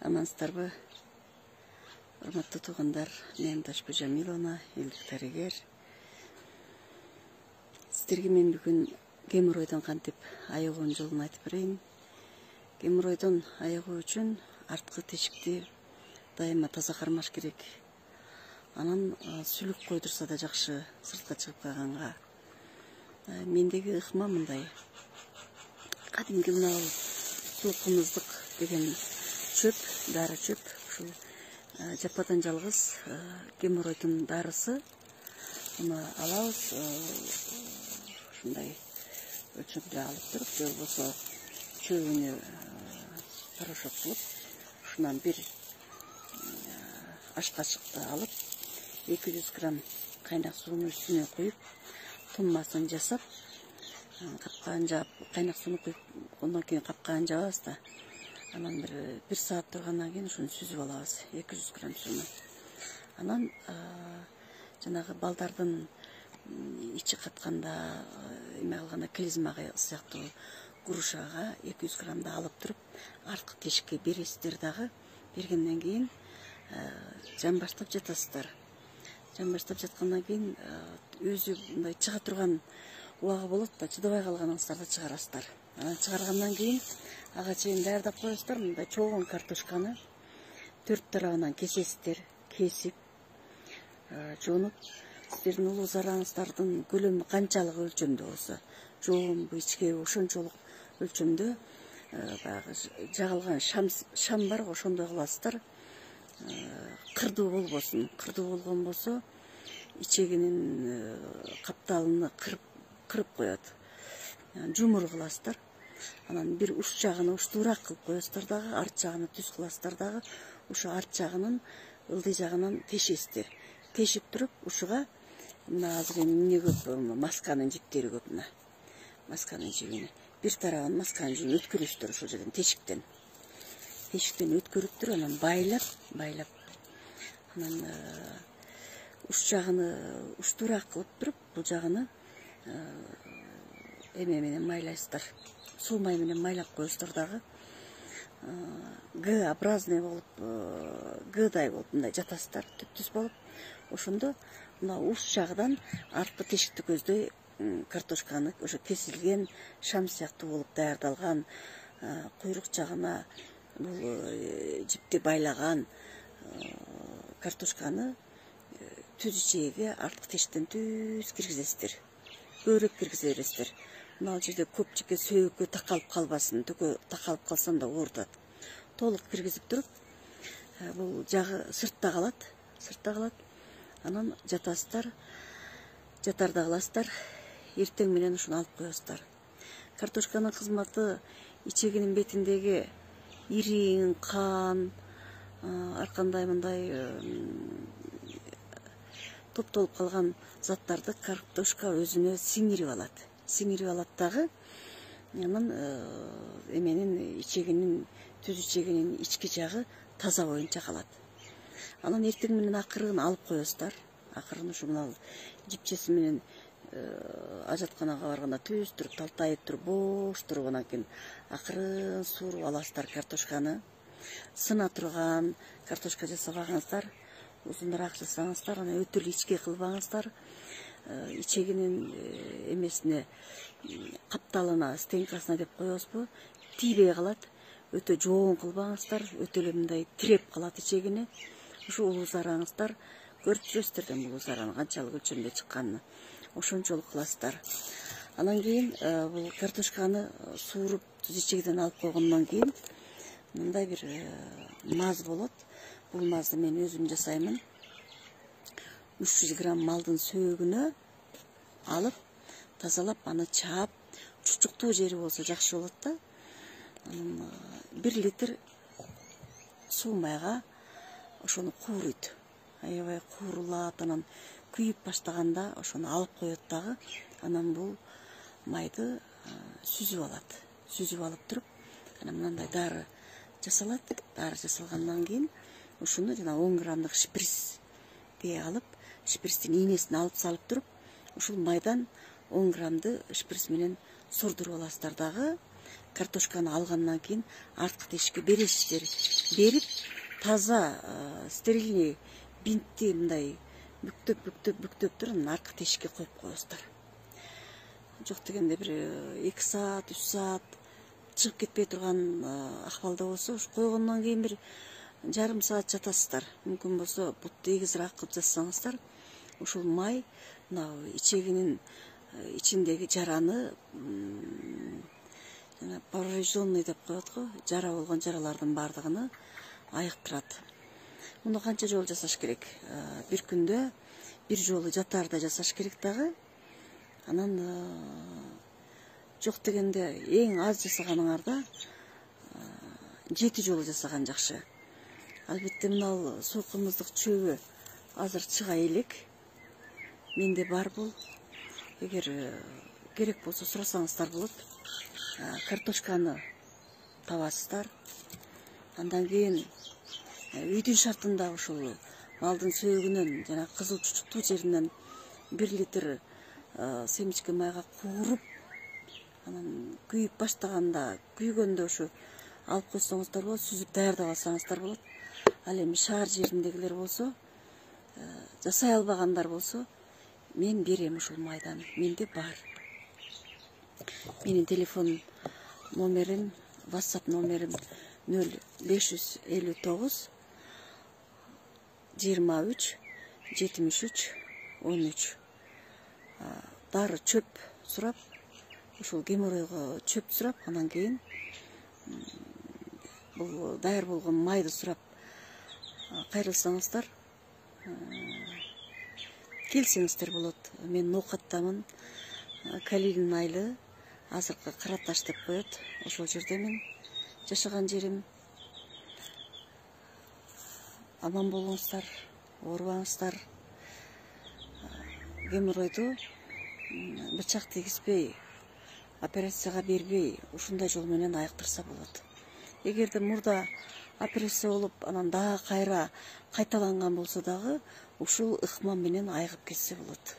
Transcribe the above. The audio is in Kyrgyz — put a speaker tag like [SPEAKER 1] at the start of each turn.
[SPEAKER 1] Амансыздарбы, урматтуу туугандар, мен Ташпы Жамиловна, элдик дарыгер. Сиздерге мен бүгүн геморройдон кантип айыгуунун жолун айтып берейин. Геморройдон айыгуу үчүн арткы тешикти дайыма таза кармаш керек. Анан сүлүк койдурса да жакшы, сыртка чыгып калганга. Мендеги ыкма мындай. Кадимки мына суу кымыздык деген чөп, дары чөп, ушул жападан жалгыз геморройдун дарысы. Муну алабыз, ушундай өлчөмдө алып туруп, же болбосо чөбүнү порошок кылып, ушунан бир аш кашыкты алып, 200 грамм кайнак суунун үстүнө куюп, туммасын жасап, капканын жаап, кайнак сууну куюп, ондан кийин капканын жабабыз да. Анан бир саат тургандан кийин ушуну сүзүп алабыз, 200 грамм сууну. Анан жанагы балдардын ичи катканда, эме кылганда клизмага сыяктуу грушага 200 граммды алып туруп, арткы тешикке бересиздер дагы. Бергенден кийин жамбаштап жатасыздар. Жамбаштап жаткандан кийин өзү мындай чыга турган убагы болот да, чыдабай калганыңыздарды чыгарасыздар. Анан чыгаргандан кийин ага чейин даярдап коесуздар. Мындай чогон картошканы 4 тарабынан кесесиздер, кесип жонуп, сиздердин улуу зараңыздардын көлөмү канчалык өлчөмдө болсо, жоонбу, ичкеби, ошончолук өлчөмдө баягы жагылган шам бар го, ошондой кыласыздар. Кырдуу болбосун. Кырдуу болгон болсо, ичегинин капталын кырып коет. Жумур кыласыздар. Анан бир уч жагын учтуураак кылып коесуздар дагы, арт жагын түз кыласыздар дагы. Ушу арт жагынын ылдый жагынан тешесиздер. Тешип туруп, ушуга мына азыр эмне көп, масканын жиптери көп мына. Масканын жибини. Бир тарабын масканын жибин өткөрүсүздөр ошол жерден, тешиктен. Тешиктен өткөрүптүр, анан байлап. Анан уч жагыны учтуураак кылып туруп, бул жагыны эме менен майлайсыздар. Суу май менен майлап коесуздар дагы. Г-образный болуп, Г-дай болуп мындай жатасыздар, түп-түз болуп. Ошондо мына уч жагынан арткы тешикти көздөй картошканы, ошо кесилген шам сыяктуу болуп даярдалган, куйрук жагына бул жипти байлаган картошканы түз ичеге арткы тешиктен түз киргизесиздер. Көбүрөөк киргизе бересиздер. Мына ал жерде көпчүккө сөөккө такалып калбасын, төкө такалып калсам да оорутат. Толук киргизип туруп, бул жагы сыртта калат. Анан жатасыздар, жатарда кыласыздар. Эртең менен ушуну алып коесуздар. Картошканын кызматы ичегинин бетиндеги ириң, кан, ар кандай мындай топтолуп калган заттарды картошка өзүнө сиңирип алат дагы. Анан эменин ичегинин, түз ичегинин ички жагы таза боюнча калат. Анан эртең менен акырын алып коесуздар. Акырын ушу мына жипчеси менен ажатканага барганда түз туруп, талтайып туруп, бош туруп, анан кийин акырын сууруп аласыздар картошканы. Сына турган картошка жасабаңыздар, узунураак жасаңыздар, анан өтө эле ичке кылбаңыздар. Ичегинин эмесине, капталына, стенкасына деп коебузбу, тийбей калат. Өтө жоон кылбаңыздар, өтө эле мындай тиреп калат ичегини. Ушу улуу зараңыздар, көрүп жүрөсүздөр да улуу зараны канчалык өлчөмдө чыкканын. Ошончолук кыласыздар. Анан кийин бул картошканы сууруп, түз ичегиден алып койгондон кийин мындай бир маз болот. Бул мазды мен өзүм жасаймын. 300 грамм малдын сөөгүнө алып, тазалап, аны чаап, чучуктуу жери болсо жакшы болот да. 1 литр суу майга ошону кууруйт. Аябай куурулат, анан күйүп баштаганда ошону алып коет дагы. Анан бул майды сүзүп алат. Сүзүп алып туруп, анан мындай дары жасалат. Дары жасалгандан кийин ушуну жана 10 граммдык шприцти алып, шприцтин ийнесин алып салып туруп, ушул майдан 10 граммды шприц менен сордуруп аласыздар дагы. картошканы алгандан кийин арткы тешикке бересиздер. Берип таза стерильный бинтти мындай бүктөп туруп анан арткы тешикке коюп коесуздар. Жок дегенде бир 2 саат 3 саат чыгып кетпей турган акыбалда болсо ушу койгондон кийин бир жарым саат жатасыздар. Мүмкүн болсо бутты эгизирээк кылып жатсаңыздар, ушул май мына ичегинин ичиндеги жараны жана поврежденный деп коет го, жара болгон жаралардын баардыгын айыктырат. Муну канча жолу жасаш керек? Бир күндө бир жолу жатаарда жасаш керек дагы. Анан жок дегенде эң аз жасаганыңарда 7 жолу жасаган жакшы. Албетте мына сойкумуздук чөбү азыр чыга элек. Менде бар бул. Эгер керек болсо сурасаңыздар болот. Картошканы табасыздар. Андан кийин үйдүн шартында ушул малдын сөөгүнөн жана кызыл чучуктуу жеринен 1 литр семечке майга кууруп, анан күйүп баштаганда, күйгөндө ушу алып койсоңуздар болот, сүзүп даярдап алсаңыздар болот. Ал эми шаар жериндегилер болсо, жасай албагандар болсо, мен берем ушул майдан. Менде бар. Менин телефон номерим, WhatsApp номерим 0559 23 73 13. Дары чөп сурап, ушул геморройго чөп сурап, анан кийин бул даяр болгон майды сурап кайрылсаңыздар, келсеңиздер болот. Мен Ноокаттамын, Калилин айылы, азыркы Караташ деп коет. Ошол жерде мен жашаган жерим. Аман болуңуздар, оорубаңыздар. Геморройду бычак тийгизбей, операцияга бербей, ушундай жол менен айыктырса болот. Эгерде мурда операция болуп, анан дагы кайра кайталанган болсо дагы ушул ыкма менен айыгып кетсе болот.